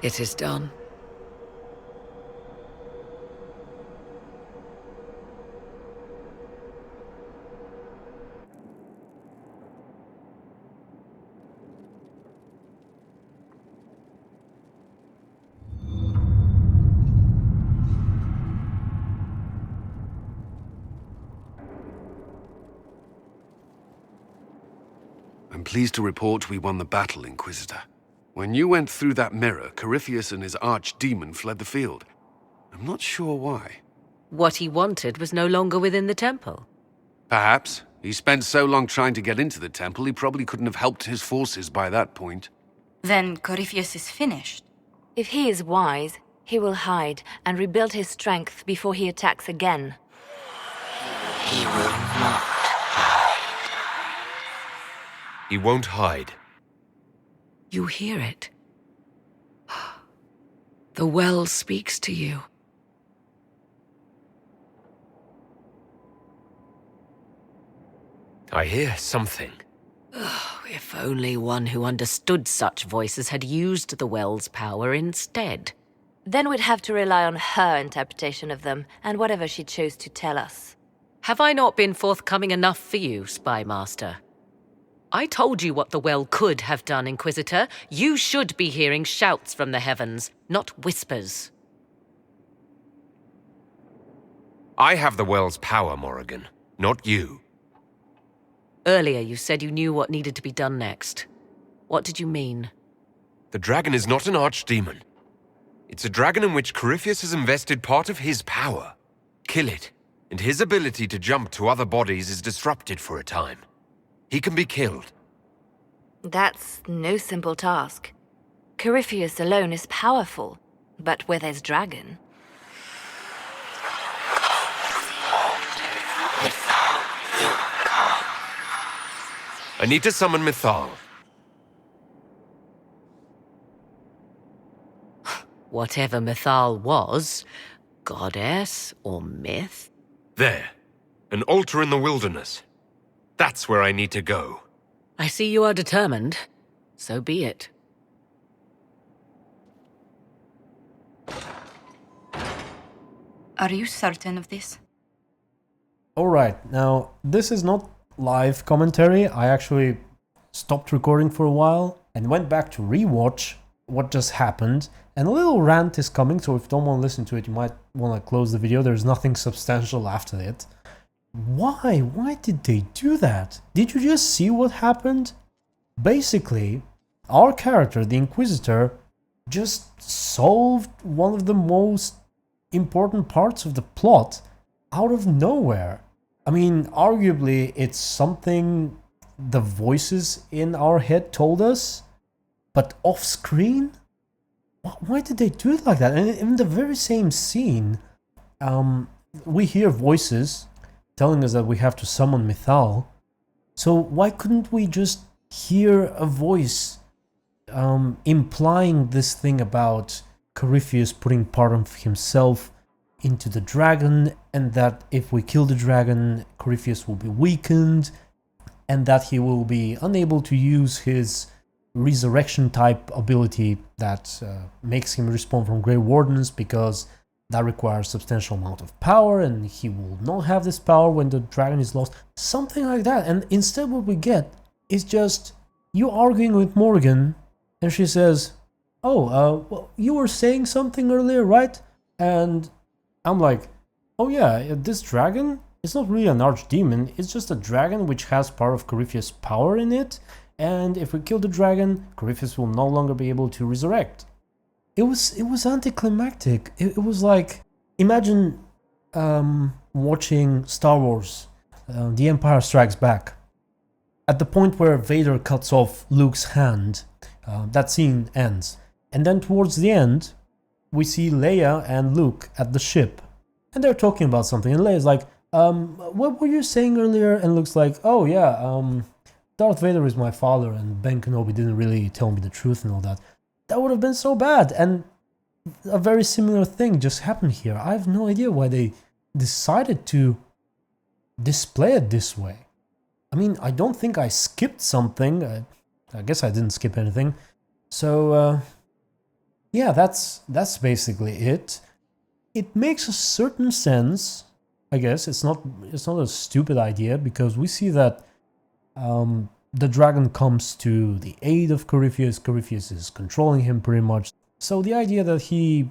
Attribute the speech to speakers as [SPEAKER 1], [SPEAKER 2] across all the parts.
[SPEAKER 1] It is done.
[SPEAKER 2] I'm pleased to report we won the battle, Inquisitor. When you went through that mirror, Corypheus and his Archdemon fled the field. I'm not sure why.
[SPEAKER 1] What he wanted was no longer within the temple.
[SPEAKER 2] Perhaps. He spent so long trying to get into the temple, he probably couldn't have helped his forces by that point.
[SPEAKER 3] Then Corypheus is finished.
[SPEAKER 4] If he is wise, he will hide and rebuild his strength before he attacks again.
[SPEAKER 1] He will not.
[SPEAKER 5] He won't hide.
[SPEAKER 1] You hear it. The well speaks to you.
[SPEAKER 5] I hear something.
[SPEAKER 1] If only one who understood such voices had used the well's power instead.
[SPEAKER 4] Then we'd have to rely on her interpretation of them and whatever she chose to tell us.
[SPEAKER 1] Have I not been forthcoming enough for you, Spy Master? I told you what the well could have done, Inquisitor. You should be hearing shouts from the heavens, not whispers.
[SPEAKER 5] I have the well's power, Morrigan, not you.
[SPEAKER 1] Earlier you said you knew what needed to be done next. What did you mean?
[SPEAKER 5] The dragon is not an archdemon. It's a dragon in which Corypheus has invested part of his power. Kill it, and his ability to jump to other bodies is disrupted for a time. He can be killed.
[SPEAKER 4] That's no simple task. Corypheus alone is powerful, but where there's dragon...
[SPEAKER 5] I need to summon Mythal.
[SPEAKER 1] Whatever Mythal was, goddess or myth?
[SPEAKER 5] There. An altar in the wilderness. That's where I need to go.
[SPEAKER 1] I see you are determined. So be it.
[SPEAKER 3] Are you certain of this?
[SPEAKER 6] Alright, now this is not live commentary. I actually stopped recording for a while and went back to rewatch what just happened. And a little rant is coming, so if you don't want to listen to it, you might want to close the video. There's nothing substantial after it. Why? Why did they do that? Did you just see what happened? Basically, our character, the Inquisitor, just solved one of the most important parts of the plot out of nowhere. I mean, arguably, it's something the voices in our head told us, but off-screen? Why did they do it like that? And in the very same scene, we hear voices telling us that we have to summon Mythal. So why couldn't we just hear a voice implying this thing about Corypheus putting part of himself into the dragon, and that if we kill the dragon, Corypheus will be weakened, and that he will be unable to use his resurrection type ability that makes him respawn from Grey Wardens, because that requires substantial amount of power and he will not have this power when the dragon is lost. Something like that. And instead what we get is just you arguing with Morgan, and she says, oh, well, you were saying something earlier, right? And I'm like, oh yeah, this dragon is not really an archdemon, it's just a dragon which has part of Corypheus' power in it, and if we kill the dragon, Corypheus will no longer be able to resurrect. It was anticlimactic. It was like, imagine watching Star Wars, The Empire Strikes Back. At the point where Vader cuts off Luke's hand, that scene ends. And then towards the end, we see Leia and Luke at the ship. And they're talking about something. And Leia's like, what were you saying earlier? And Luke's like, oh yeah, Darth Vader is my father and Ben Kenobi didn't really tell me the truth and all that. That would have been so bad. And a very similar thing just happened here. I have no idea why they decided to display it this way. I mean, I don't think I skipped something. I guess I didn't skip anything. So, yeah, that's basically it. It makes a certain sense, I guess. It's not a stupid idea, because we see that the dragon comes to the aid of Corypheus. Corypheus is controlling him pretty much. So the idea that he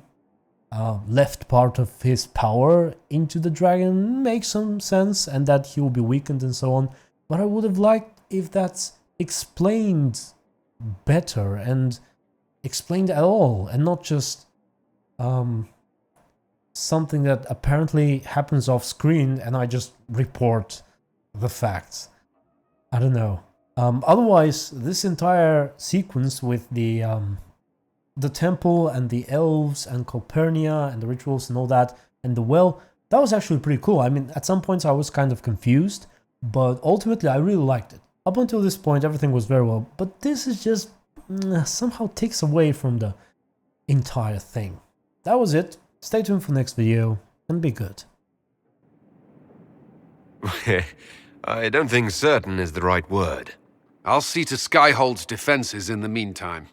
[SPEAKER 6] left part of his power into the dragon makes some sense, and that he will be weakened and so on. But I would have liked if that's explained better and explained at all, and not just something that apparently happens off screen and I just report the facts. I don't know. Otherwise, this entire sequence with the temple and the elves and Calpurnia and the rituals and all that, and the well, that was actually pretty cool. I mean, at some points I was kind of confused, but ultimately I really liked it. Up until this point, everything was very well, but this is just somehow takes away from the entire thing. That was it. Stay tuned for next video, and be good.
[SPEAKER 5] I don't think certain is the right word.
[SPEAKER 2] I'll see to Skyhold's defenses in the meantime.